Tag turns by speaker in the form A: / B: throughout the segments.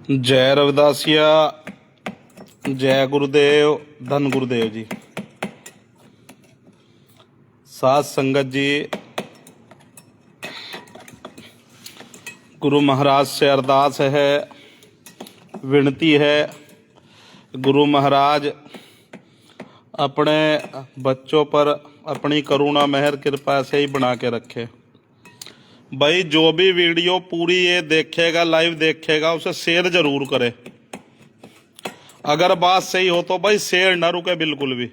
A: जय रविदासिया, जय गुरुदेव, धन गुरुदेव जी। साथ संगत जी, गुरु महाराज से अरदास है, विनती है, गुरु महाराज अपने बच्चों पर अपनी करुणा मेहर कृपा से ही बना के रखे। भाई जो भी वीडियो पूरी ये देखेगा, लाइव देखेगा, उसे शेयर जरूर करे। अगर बात सही हो तो भाई शेयर ना रुके, बिल्कुल भी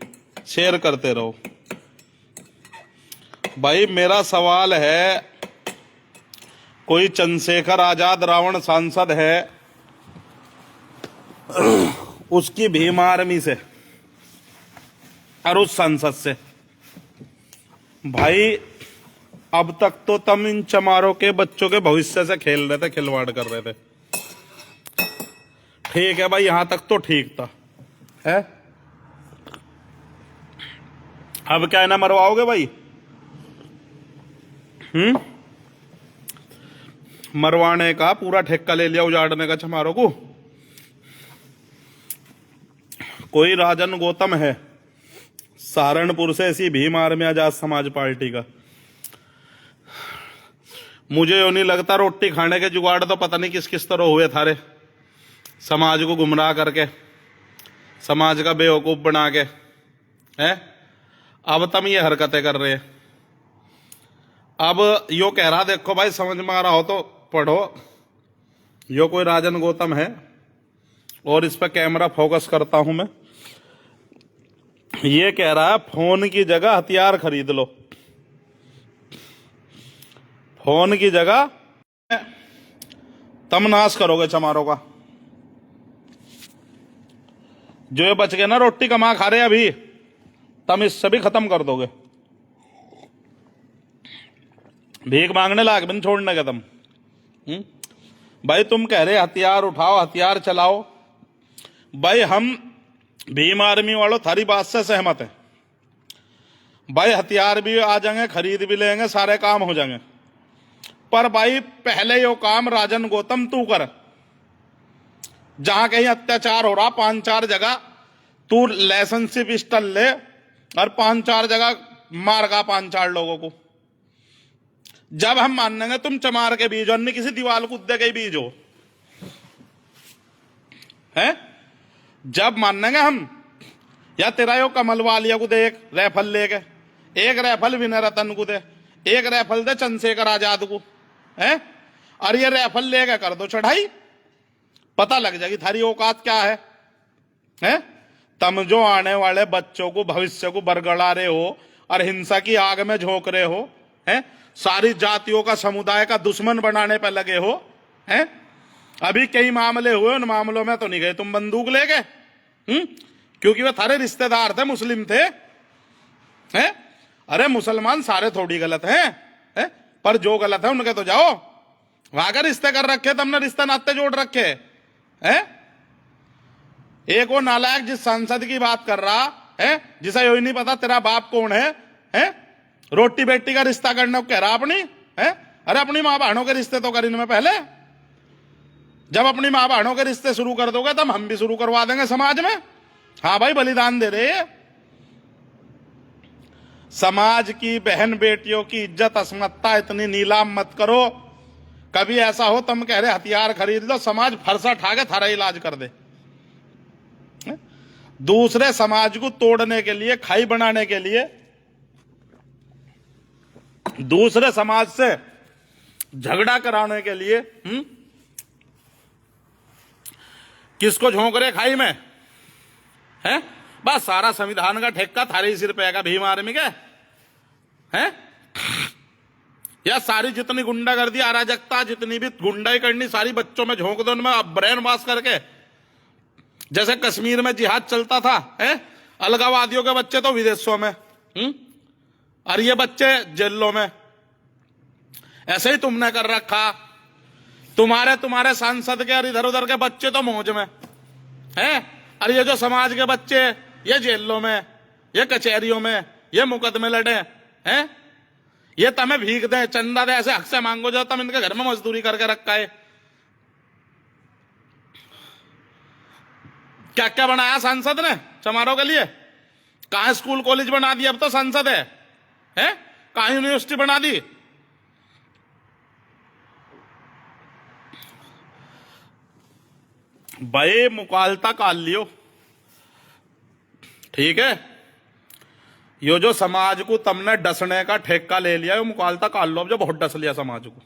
A: शेयर करते रहो। भाई मेरा सवाल है, कोई चंद्रशेखर आजाद रावण सांसद है, उसकी भीम आर्मी से और उस संसद से, भाई अब तक तो तुम इन चमारों के बच्चों के भविष्य से खेल रहे थे, खिलवाड़ कर रहे थे। ठीक है भाई, यहां तक तो ठीक था है। अब क्या इन्हें मरवाओगे भाई? मरवाने का पूरा ठेका ले लिया, उजाड़ने का चमारों को। कोई राजन गौतम है सहारनपुर से, ऐसी भीम आर्मी आजाद समाज पार्टी का। मुझे यो नहीं लगता रोटी खाने के जुगाड़ तो पता नहीं किस किस तरह हुए थारे, समाज को गुमराह करके, समाज का बेवकूफ बना के है। अब तुम ये हरकतें कर रहे हैं। अब यो कह रहा, देखो भाई समझ में आ रहा हो तो पढ़ो। यो कोई राजन गौतम है और इस पर कैमरा फोकस करता हूं मैं। ये कह रहा है फोन की जगह हथियार खरीद लो, फोन की जगह तुम नाश करोगे चमारों का। जो ये बच गए ना रोटी कमा खा रहे अभी, तुम इससे भी खत्म कर दोगे। भीख मांगने लायक भी नहीं छोड़ने का तुम। भाई तुम कह रहे हथियार उठाओ, हथियार चलाओ। भाई हम भीम आर्मी वालों थारी बात से सहमत है। भाई हथियार भी आ जाएंगे, खरीद भी लेंगे, सारे काम हो जाएंगे। पर भाई पहले यो काम राजन गौतम तू कर। जहां कहीं अत्याचार हो रहा 5-4 जगह, तू लाइसेंसी पिस्टल ले और 5-4 जगह मारगा 5-4 लोगों को। जब हम मानेंगे तुम चमार के बीज हो, अन्य किसी दीवार कुत्ते के बीज हो है, जब मानेंगे हम। या तेरा यो कमल वालिया को दे एक राइफल लेके, एक राइफल विनय रतन को दे, एक राइफल दे चंद्रशेखर आजाद को है, और ये राइफल लेके कर दो चढ़ाई, पता लग जाएगी थारी औकात क्या है? तुम जो आने वाले बच्चों को, भविष्य को बरगड़ा रहे हो और हिंसा की आग में झोंक रहे हो है, सारी जातियों का, समुदाय का दुश्मन बनाने पर लगे हो है। अभी कई मामले हुए, उन मामलों में तो नहीं गए तुम बंदूक लेके, क्योंकि वे थारे रिश्तेदार थे, मुस्लिम थे है। अरे मुसलमान सारे थोड़ी गलत हैं, पर जो गलत है उनके तो जाओ। वहां का रिश्ते कर रखे, तुमने रिश्ते नाते जोड़ रखे हैं। एक वो नालायक जिस सांसद की बात कर रहा है, जिसे यही नहीं पता तेरा बाप कौन है? रोटी बेटी का रिश्ता करने को कह रहा अपनी है। अरे अपनी माँ बहनों के रिश्ते तो कर इनमें पहले। जब अपनी माँ बहनों के रिश्ते शुरू कर दोगे तब हम भी शुरू करवा देंगे समाज में। हाँ भाई, बलिदान दे रहे हैं। समाज की बहन बेटियों की इज्जत अस्मत्ता इतनी नीलाम मत करो। कभी ऐसा हो तुम कह रहे हथियार खरीद लो, समाज फरसा ठा के थारा इलाज कर दे। दूसरे समाज को तोड़ने के लिए, खाई बनाने के लिए, दूसरे समाज से झगड़ा कराने के लिए किसको झोंक रहे खाई में है? बस सारा संविधान का ठेका थारे सिर पे आएगा भीम आर्मी के है। या सारी जितनी गुंडागर्दी, अराजकता, जितनी भी गुंडाई करनी, सारी बच्चों में झोंक दो, उनमें ब्रेन वॉश करके। जैसे कश्मीर में जिहाद चलता था है, अलगाववादियों के बच्चे तो विदेशों में और ये बच्चे जेलों में। ऐसे ही तुमने कर रखा। तुम्हारे सांसद के और इधर उधर के बच्चे तो मौज में हैं, और ये जो समाज के बच्चे ये जेलों में, ये कचहरियों में, ये मुकदमे लड़े हैं। ये तमें भीख दे, चंदा दे, ऐसे हक से मांगो जो तुम इनके घर में मजदूरी करके रखा है। क्या क्या बनाया सांसद ने चमारों के लिए? कहां स्कूल कॉलेज बना दिया? अब तो सांसद है, हैं? कहां यूनिवर्सिटी बना दी? भाई मुकालता काल लियो, ठीक है? यो जो समाज को तुमने डसने का ठेका ले लिया, यो मुकालता काल लो। अब जो बहुत डस लिया समाज को,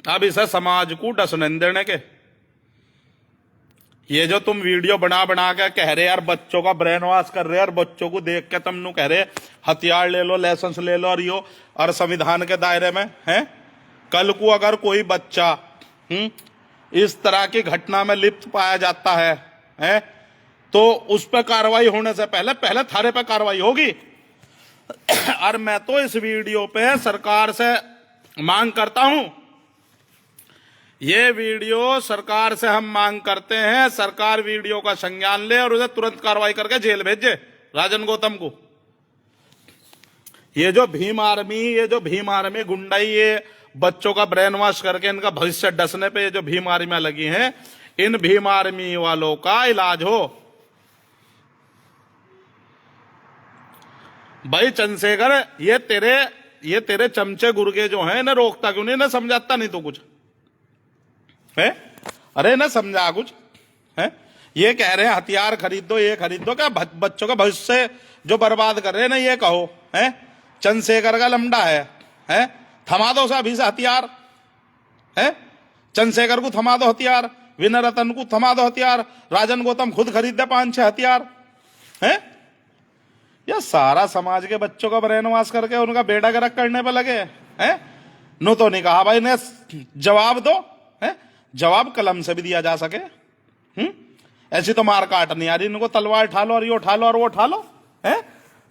A: अब इसे समाज को डसने देने के। ये जो तुम वीडियो बना बना के कह रहे यार बच्चों का ब्रेन वॉश कर रहे, और बच्चों को देख के तुम कह रहे हथियार ले लो, लाइसेंस ले लो, और यो और संविधान के दायरे में है। कल को अगर कोई बच्चा इस तरह की घटना में लिप्त पाया जाता है तो उस पर कार्रवाई होने से पहले थारे पे कार्रवाई होगी। और मैं तो इस वीडियो पे सरकार से मांग करता हूं, ये वीडियो सरकार से हम मांग करते हैं, सरकार वीडियो का संज्ञान ले और उसे तुरंत कार्रवाई करके जेल भेजे राजन गौतम को। ये जो भीम आर्मी गुंडाई, ये बच्चों का ब्रेन वॉश करके इनका भविष्य डसने पे ये जो भीम आर्मी लगी हैं, इन भीम आर्मी वालों का इलाज हो। भाई चंद्रशेखर, ये तेरे चमचे गुर्गे जो हैं, इन्हें रोकता क्यों नहीं? इन्हें समझाता नहीं तो कुछ है? अरे इन्हें समझा कुछ है? ये कह रहे हैं हथियार खरीद दो, ये खरीद दो, क्या बच्चों का भविष्य जो बर्बाद कर रहे हैं ना, ये कहो है चंद्रशेखर का लमडा है? थमा दो अभी से हथियार, है? चंद्रशेखर को थमा दो हथियार, विनय रतन को थमा दो हथियार, राजन गौतम खुद खरीद दे 5-6 हथियार, है? या सारा समाज के बच्चों का ब्रेन वॉश करके उनका बेड़ा गर्क करने पे लगे हैं? नो तो नहीं कहा भाई ने जवाब दो, है? जवाब कलम से भी दिया जा सके। ऐसी तो मार काट नहीं आ रही इनको, तलवार उठा लो और ये उठा लो और वो उठा लो, है?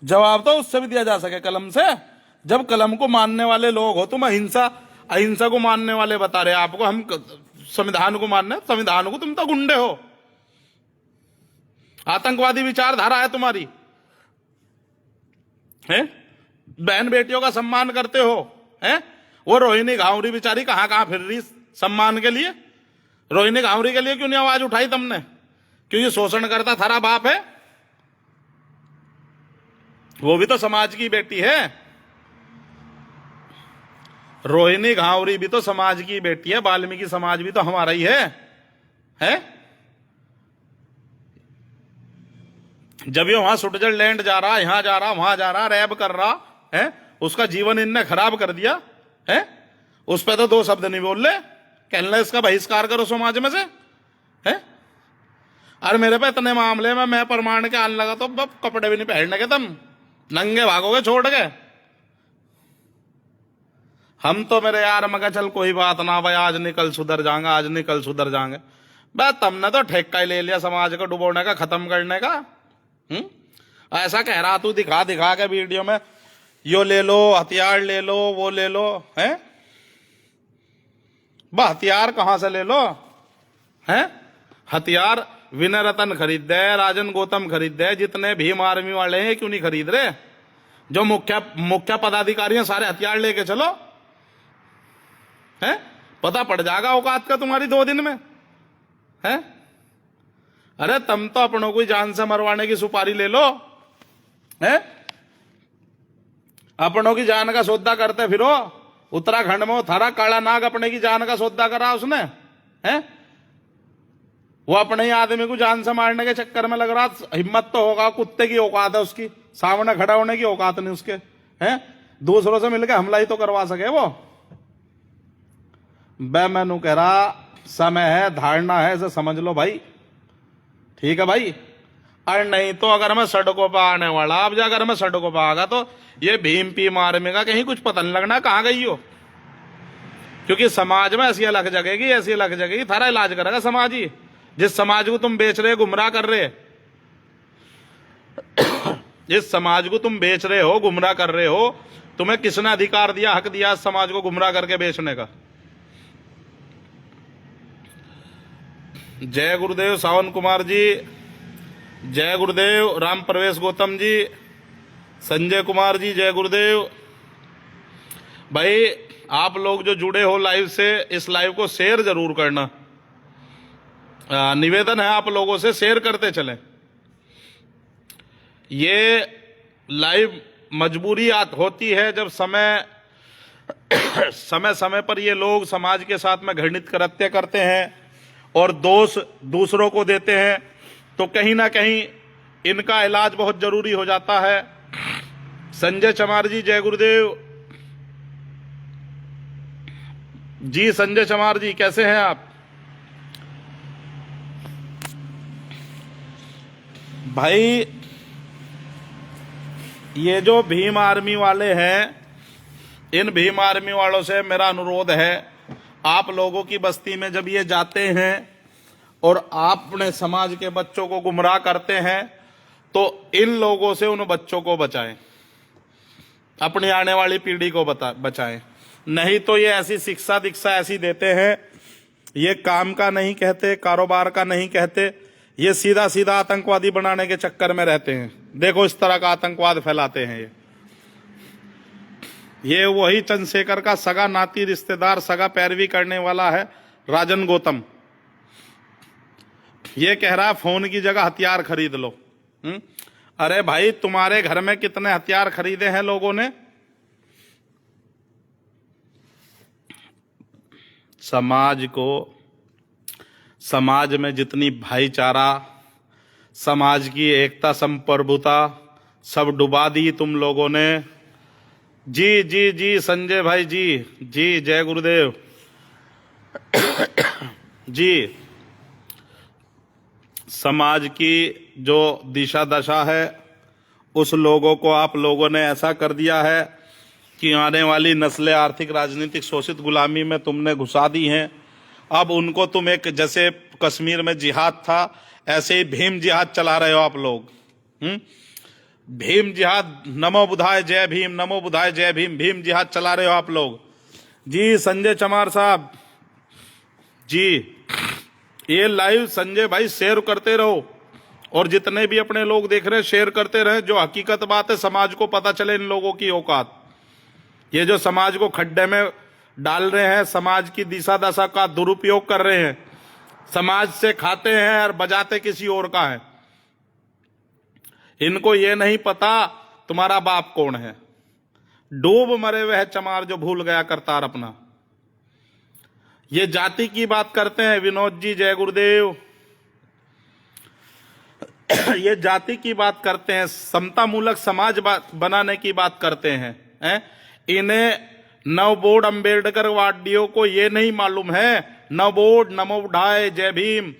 A: जवाब तो उससे भी दिया जा सके कलम से। जब कलम को मानने वाले लोग हो तुम, अहिंसा को मानने वाले बता रहे आपको, हम संविधान को मानने, संविधान को तुम तो गुंडे हो, आतंकवादी विचारधारा है तुम्हारी, है? बहन बेटियों का सम्मान करते हो, है? वो रोहिणी घावरी बेचारी कहां कहां फिर रही सम्मान के लिए। रोहिणी घावरी के लिए क्यों नहीं आवाज उठाई तुमने? क्योंकि शोषण करता थारा बाप है, वो भी तो समाज की बेटी है। रोहिणी घावरी भी तो समाज की बेटी है, वाल्मीकि समाज भी तो हमारा ही है? जब ये वहां स्विट्जरलैंड जा रहा, यहां जा रहा, वहां जा रहा, रैब कर रहा है, उसका जीवन इनने खराब कर दिया है। उस पर तो 2 शब्द नहीं बोल ले, कहना इसका बहिष्कार करो समाज में से, है? और मेरे पे इतने मामले में मैं प्रमाण के आने लगा तो कपड़े भी नहीं पहनने के, तुम नंगे भागोगे छोड़ के। हम तो मेरे यार मगर चल कोई बात ना भाई, आज निकल सुधर जाएंगे, आज निकल सुधर जाएंगे। भाई तुमने तो ठेका ही ले लिया समाज को डुबोने का, खत्म करने का। ऐसा कह रहा तू दिखा के वीडियो में, यो ले लो हथियार, ले लो वो ले लो, है? हथियार कहां से ले लो, है? हथियार विनय रतन खरीद दे, राजन गौतम खरीद दे, जितने भीम आर्मी वाले हैं क्यों नहीं खरीद रहे? जो मुख्य पदाधिकारी हैं सारे हथियार लेके चलो, है? पता पड़ जाएगा औकात का तुम्हारी 2 दिन में, है? अरे तुम तो अपनों को जान से मरवाने की सुपारी ले लो, है? अपनों की जान का सौदा करते फिरो। उत्तराखंड में थारा काला नाग अपने की जान का सौदा करा उसने, है? वो अपने ही आदमी को जान से मारने के चक्कर में लग रहा। हिम्मत तो होगा, कुत्ते की औकात है उसकी, सामने खड़ा होने की औकात नहीं उसके, है? दूसरों से मिलकर हमला ही तो करवा सके वो। मैनू कह रहा समय है, धारणा है, इसे समझ लो भाई, ठीक है भाई? और नहीं तो अगर मैं सड़कों पर आने वाला, अब अगर मैं सड़कों पर आगा तो ये भीम पी मारेगा, कहीं कुछ पता नहीं लगना कहां गई हो। क्योंकि समाज में ऐसी अलग जगेगी, थारा इलाज करेगा समाज ही। जिस समाज को तुम बेच रहे, गुमराह कर रहे, जिस समाज को तुम बेच रहे हो, गुमराह कर रहे हो, तुम्हें किसने अधिकार दिया, हक दिया इस समाज को गुमराह करके बेचने का? जय गुरुदेव सावन कुमार जी, जय गुरुदेव राम प्रवेश गौतम जी, संजय कुमार जी, जय गुरुदेव। भाई आप लोग जो जुड़े हो लाइव से, इस लाइव को शेयर जरूर करना, निवेदन है आप लोगों से, शेयर करते चलें। ये लाइव मजबूरी होती है जब समय समय पर ये लोग समाज के साथ में घृणित कृत्य करते हैं और दोष दूसरों को देते हैं, तो कहीं ना कहीं इनका इलाज बहुत जरूरी हो जाता है। संजय चमार जी, जय गुरुदेव जी। संजय चमार जी कैसे हैं आप? भाई ये जो भीम आर्मी वाले हैं, इन भीम आर्मी वालों से मेरा अनुरोध है, आप लोगों की बस्ती में जब ये जाते हैं और आप अपने समाज के बच्चों को गुमराह करते हैं, तो इन लोगों से उन बच्चों को बचाएं, अपनी आने वाली पीढ़ी को बचाएं। नहीं तो ये ऐसी शिक्षा दीक्षा ऐसी देते हैं, ये काम का नहीं कहते, कारोबार का नहीं कहते, ये सीधा सीधा आतंकवादी बनाने के चक्कर में रहते हैं। देखो इस तरह का आतंकवाद फैलाते हैं ये वही चंद्रशेखर का सगा नाती रिश्तेदार, सगा पैरवी करने वाला है राजन गौतम। ये कह रहा है फोन की जगह हथियार खरीद लो। अरे भाई तुम्हारे घर में कितने हथियार खरीदे हैं लोगों ने? समाज में जितनी भाईचारा, समाज की एकता, संप्रभुता सब डुबा दी तुम लोगों ने। जी जी जी संजय भाई जी, जी जय गुरुदेव जी। समाज की जो दिशा दशा है उस लोगों को आप लोगों ने ऐसा कर दिया है कि आने वाली नस्लें आर्थिक राजनीतिक शोषित गुलामी में तुमने घुसा दी हैं। अब उनको तुम एक, जैसे कश्मीर में जिहाद था, ऐसे ही भीम जिहाद चला रहे हो आप लोग। भीम जिहाद, नमो बुधाय जय भीम, नमो बुधाय जय भीम, भीम जिहाद चला रहे हो आप लोग। जी संजय चमार साहब जी, ये लाइव संजय भाई शेयर करते रहो, और जितने भी अपने लोग देख रहे हैं शेयर करते रहे। जो हकीकत बात है, समाज को पता चले इन लोगों की औकात। ये जो समाज को खड्डे में डाल रहे हैं, समाज की दिशा दशा का दुरुपयोग कर रहे हैं, समाज से खाते हैं और बजाते किसी और का है। इनको ये नहीं पता तुम्हारा बाप कौन है। डूब मरे वह चमार जो भूल गया करतार अपना। ये जाति की बात करते हैं विनोद जी, जय गुरुदेव। ये जाति की बात करते हैं, समता मूलक समाज बनाने की बात करते हैं। इन्हें नवबोध अंबेडकर वादियों को ये नहीं मालूम है, नवबोध, नमो बुधाय जय भीम।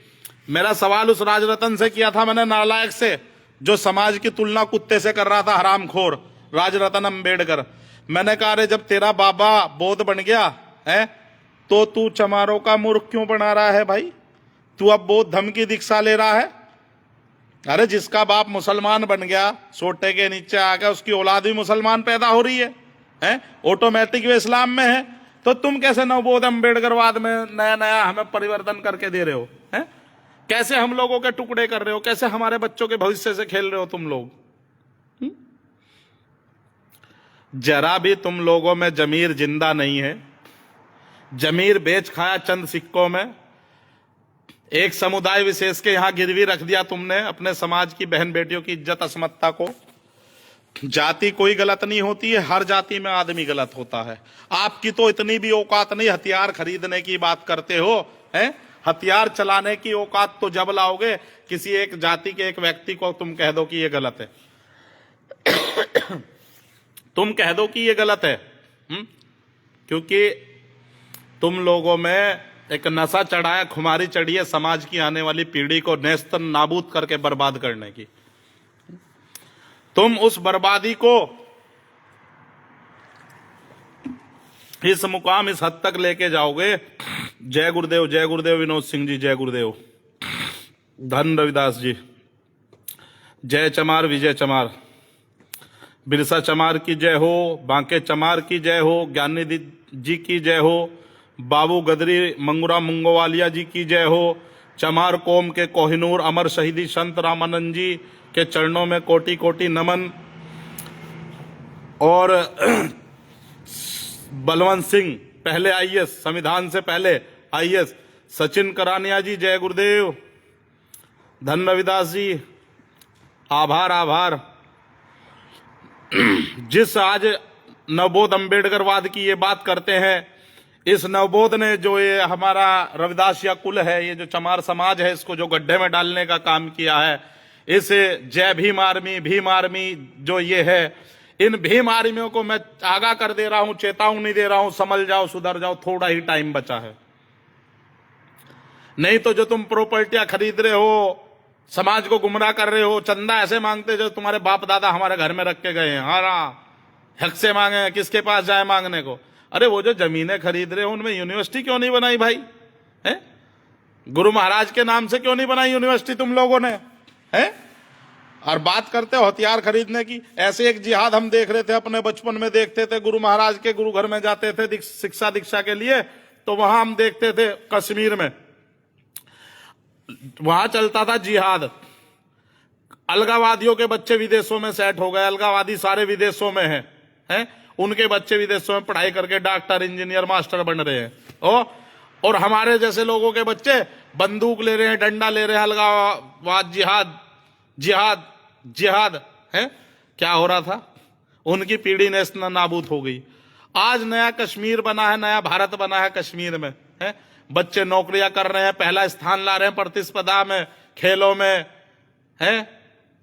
A: मेरा सवाल उस राजरतन से किया था मैंने, नालायक से, जो समाज की तुलना कुत्ते से कर रहा था, हरामखोर राजरतन अंबेडकर। मैंने कहा अरे जब तेरा बाबा बौद्ध बन गया है तो तू चमारों का मूर्ख क्यों बना रहा है भाई? तू अब बौद्ध धर्म की दीक्षा ले रहा है। अरे जिसका बाप मुसलमान बन गया, सोटे के नीचे आ गया, उसकी औलाद भी मुसलमान पैदा हो रही है, ऑटोमेटिक वे इस्लाम में है। तो तुम कैसे नवबोध अंबेडकरवाद में नया नया हमें परिवर्तन करके दे रहे हो? हैं? कैसे हम लोगों के टुकड़े कर रहे हो? कैसे हमारे बच्चों के भविष्य से खेल रहे हो तुम लोग? जरा भी तुम लोगों में जमीर जिंदा नहीं है। जमीर बेच खाया चंद सिक्कों में। एक समुदाय विशेष के यहां गिरवी रख दिया तुमने, अपने समाज की बहन बेटियों की इज्जत अस्मत्ता को। जाति कोई गलत नहीं होती है, हर जाति में आदमी गलत होता है। आपकी तो इतनी भी औकात नहीं, हथियार खरीदने की बात करते हो, हैं? हथियार चलाने की औकात तो जब लाओगे किसी एक जाति के एक व्यक्ति को तुम कह दो कि ये गलत है। तुम कह दो कि ये गलत है, क्योंकि तुम लोगों में एक नशा चढ़ाया, खुमारी चढ़ी है समाज की आने वाली पीढ़ी को नेस्त नाबूद करके बर्बाद करने की। तुम उस बर्बादी को इस मुकाम, इस हद तक लेके जाओगे। जय गुरुदेव विनोद सिंह जी, जय गुरुदेव। धन रविदास जी, जय चमार, विजय चमार, बिरसा चमार की जय हो, बांके चमार की जय हो, ज्ञानी जी की जय हो, बाबू गदरी मंगूरा मुंगोवालिया जी की जय हो। चमार कौम के कोहिनूर अमर शहीदी संत रामानंद जी के चरणों में कोटि कोटि नमन। और बलवंत सिंह, पहले आईएएस, संविधान से पहले आईएएस, सचिन करानिया जी जय गुरुदेव, धन रविदास जी आभार आभार। जिस आज नवबोध अम्बेडकरवाद की ये बात करते हैं, इस नवबोध ने जो ये हमारा रविदासिया कुल है, ये जो चमार समाज है, इसको जो गड्ढे में डालने का काम किया है, इस जय भीम आर्मी जो ये है, इन भीम आर्मियों को मैं आगाह कर दे रहा हूं, चेतावनी दे रहा हूं, समझ जाओ, सुधर जाओ, थोड़ा ही टाइम बचा है। नहीं तो जो तुम प्रॉपर्टियां खरीद रहे हो, समाज को गुमराह कर रहे हो, चंदा ऐसे मांगते जो तुम्हारे बाप दादा हमारे घर में रख के गए हैं, हाँ हक से मांगे, किसके पास जाए मांगने को। अरे वो जो जमीनें खरीद रहे हो, उनमें यूनिवर्सिटी क्यों नहीं बनाई भाई? है गुरु महाराज के नाम से क्यों नहीं बनाई यूनिवर्सिटी तुम लोगों ने? है और बात करते हो हथियार खरीदने की। ऐसे एक जिहाद हम देख रहे थे, अपने बचपन में देखते थे, गुरु महाराज के गुरु घर में जाते थे शिक्षा दीक्षा के लिए, तो वहां हम देखते थे कश्मीर में वहां चलता था जिहाद। अलगावादियों के बच्चे विदेशों में सेट हो गए, अलगावादी सारे विदेशों में हैं, उनके बच्चे विदेशों में पढ़ाई करके डॉक्टर इंजीनियर मास्टर बन रहे हैं। और हमारे जैसे लोगों के बच्चे बंदूक ले रहे हैं, डंडा ले रहे हैं, अलगावाद जिहाद जिहाद जिहाद है। क्या हो रहा था? उनकी पीढ़ी नेस्त नाबूद हो गई। आज नया कश्मीर बना है, नया भारत बना है कश्मीर में, है बच्चे नौकरियां कर रहे हैं, पहला स्थान ला रहे हैं प्रतिस्पर्धा में, खेलों में, है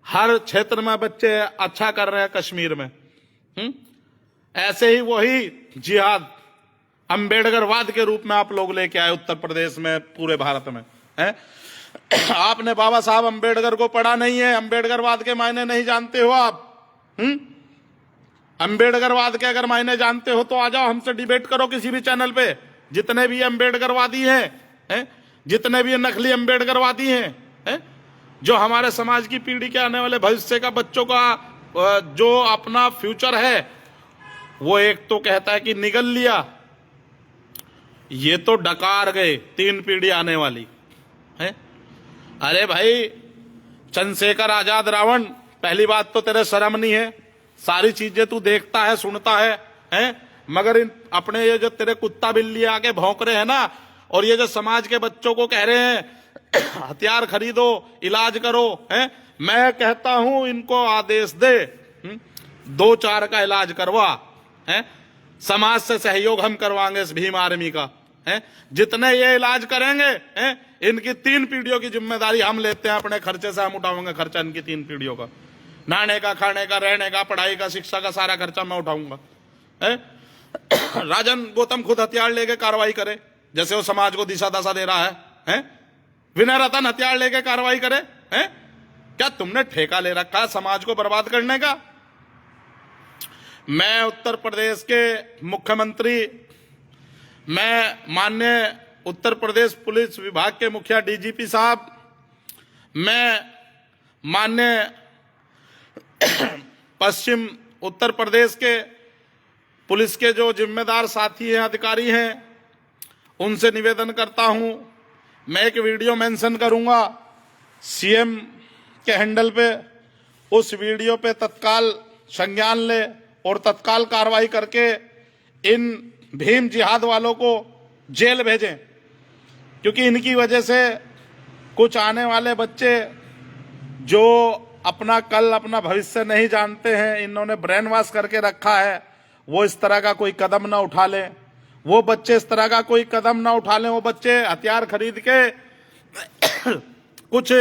A: हर क्षेत्र में बच्चे अच्छा कर रहे हैं कश्मीर में। ऐसे ही वही जिहाद अंबेडकरवाद के रूप में आप लोग लेके आए उत्तर प्रदेश में, पूरे भारत में, है। आपने बाबा साहब अंबेडकर को पढ़ा नहीं है, अंबेडकरवाद के मायने नहीं जानते हो आप। अंबेडकरवाद के अगर मायने जानते हो तो आ जाओ, हमसे डिबेट करो किसी भी चैनल पे। जितने भी अंबेडकरवादी हैं, जितने भी नकली अंबेडकरवादी हैं, जो हमारे समाज की पीढ़ी के आने वाले भविष्य का, बच्चों का जो अपना फ्यूचर है, वो एक तो कहता है कि निगल लिया, ये तो डकार गए 3 पीढ़ी आने वाली है। अरे भाई चंद्रशेखर आजाद रावण, पहली बात तो तेरे शर्म नहीं है, सारी चीजें तू देखता है सुनता है, मगर इन अपने ये जो तेरे कुत्ता बिल्ली आके भौंक रहे हैं ना, और ये जो समाज के बच्चों को कह रहे हैं हथियार खरीदो, इलाज करो, है मैं कहता हूं इनको आदेश दे, 2-4 का इलाज करवा, है समाज से सहयोग हम करवाएंगे इस भीम आर्मी का, है जितने ये इलाज करेंगे, है इनकी 3 पीढ़ियों की जिम्मेदारी हम लेते हैं, अपने खर्चे से हम उठाऊंगे खर्चा इनकी 3 पीढ़ियों का, नहाने का, खाने का, रहने का, पढ़ाई का, शिक्षा का, सारा खर्चा मैं उठाऊंगा। राजन गौतम खुद हथियार लेके कार्रवाई करे, जैसे वो समाज को दिशा दशा दे रहा है? विनय रतन हथियार लेके कार्रवाई करे, हैं क्या तुमने ठेका ले रखा है समाज को बर्बाद करने का? मैं उत्तर प्रदेश के मुख्यमंत्री, मैं माननीय उत्तर प्रदेश पुलिस विभाग के मुखिया डीजीपी साहब, मैं माननीय पश्चिम उत्तर प्रदेश के पुलिस के जो जिम्मेदार साथी हैं, अधिकारी हैं, उनसे निवेदन करता हूं, मैं एक वीडियो मेंशन करूंगा सीएम के हैंडल पे, उस वीडियो पे तत्काल संज्ञान ले और तत्काल कार्रवाई करके इन भीम जिहाद वालों को जेल भेजें, क्योंकि इनकी वजह से कुछ आने वाले बच्चे जो अपना कल अपना भविष्य नहीं जानते हैं, इन्होंने ब्रेन वॉश करके रखा है, वो इस तरह का कोई कदम ना उठा लें, वो बच्चे इस तरह का कोई कदम ना उठा लें, वो बच्चे हथियार खरीद के कुछ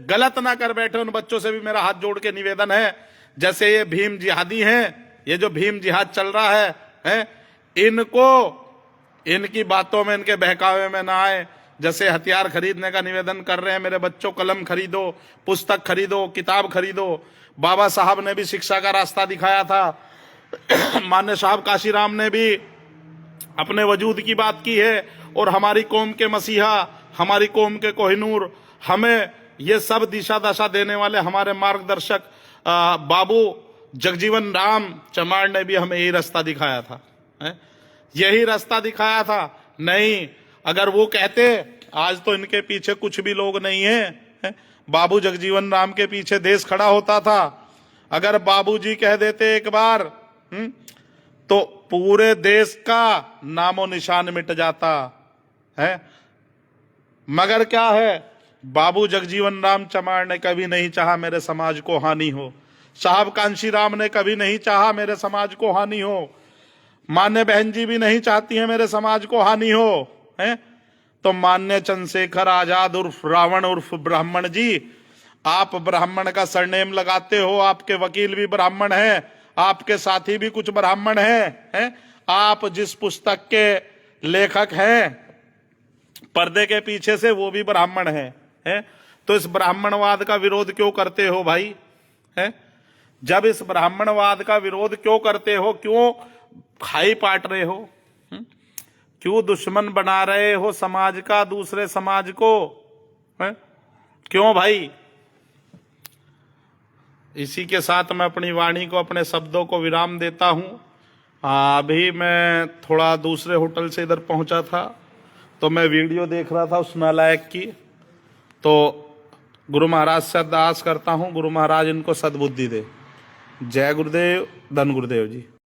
A: गलत ना कर बैठे। उन बच्चों से भी मेरा हाथ जोड़ के निवेदन है, जैसे ये भीम जिहादी हैं, ये जो भीम जिहाद चल रहा है, इनको इनकी बातों में, इनके बहकावे में ना आए। जैसे हथियार खरीदने का निवेदन कर रहे हैं मेरे बच्चों, कलम खरीदो, पुस्तक खरीदो, किताब खरीदो। बाबा साहब ने भी शिक्षा का रास्ता दिखाया था, मान्य साहब काशीराम ने भी अपने वजूद की बात की है, और हमारी कौम के मसीहा, हमारी कौम के कोहिनूर, हमें ये सब दिशा दशा देने वाले हमारे मार्गदर्शक बाबू जगजीवन राम चमार ने भी हमें यही रास्ता दिखाया था, यही रास्ता दिखाया था। नहीं, अगर वो कहते, आज तो इनके पीछे कुछ भी लोग नहीं है, बाबू जगजीवन राम के पीछे देश खड़ा होता था। अगर बाबूजी कह देते एक बार, तो पूरे देश का नामो निशान मिट जाता है। मगर क्या है, बाबू जगजीवन राम चमार ने कभी नहीं चाहा मेरे समाज को हानि हो, साहब कांशी राम ने कभी नहीं चाहा मेरे समाज को हानि हो, मान्य बहन जी भी नहीं चाहती हैं मेरे समाज को हानि हो, हैं? तो मान्य चंद्रशेखर आजाद उर्फ रावण उर्फ ब्राह्मण जी, आप ब्राह्मण का सरनेम लगाते हो, आपके वकील भी ब्राह्मण हैं, आपके साथी भी कुछ ब्राह्मण हैं? आप जिस पुस्तक के लेखक हैं पर्दे के पीछे से, वो भी ब्राह्मण हैं? तो इस ब्राह्मणवाद का विरोध क्यों करते हो भाई? हैं? जब इस ब्राह्मणवाद का विरोध क्यों करते हो, क्यों खाई पाट रहे हो, क्यों दुश्मन बना रहे हो समाज का दूसरे समाज को, हैं? क्यों भाई? इसी के साथ मैं अपनी वाणी को, अपने शब्दों को विराम देता हूं। अभी मैं थोड़ा दूसरे होटल से इधर पहुंचा था, तो मैं वीडियो देख रहा था उस नालायक की, तो गुरु महाराज से अरदास करता हूं, गुरु महाराज इनको सद्बुद्धि दे। जय गुरुदेव, धन गुरुदेव जी।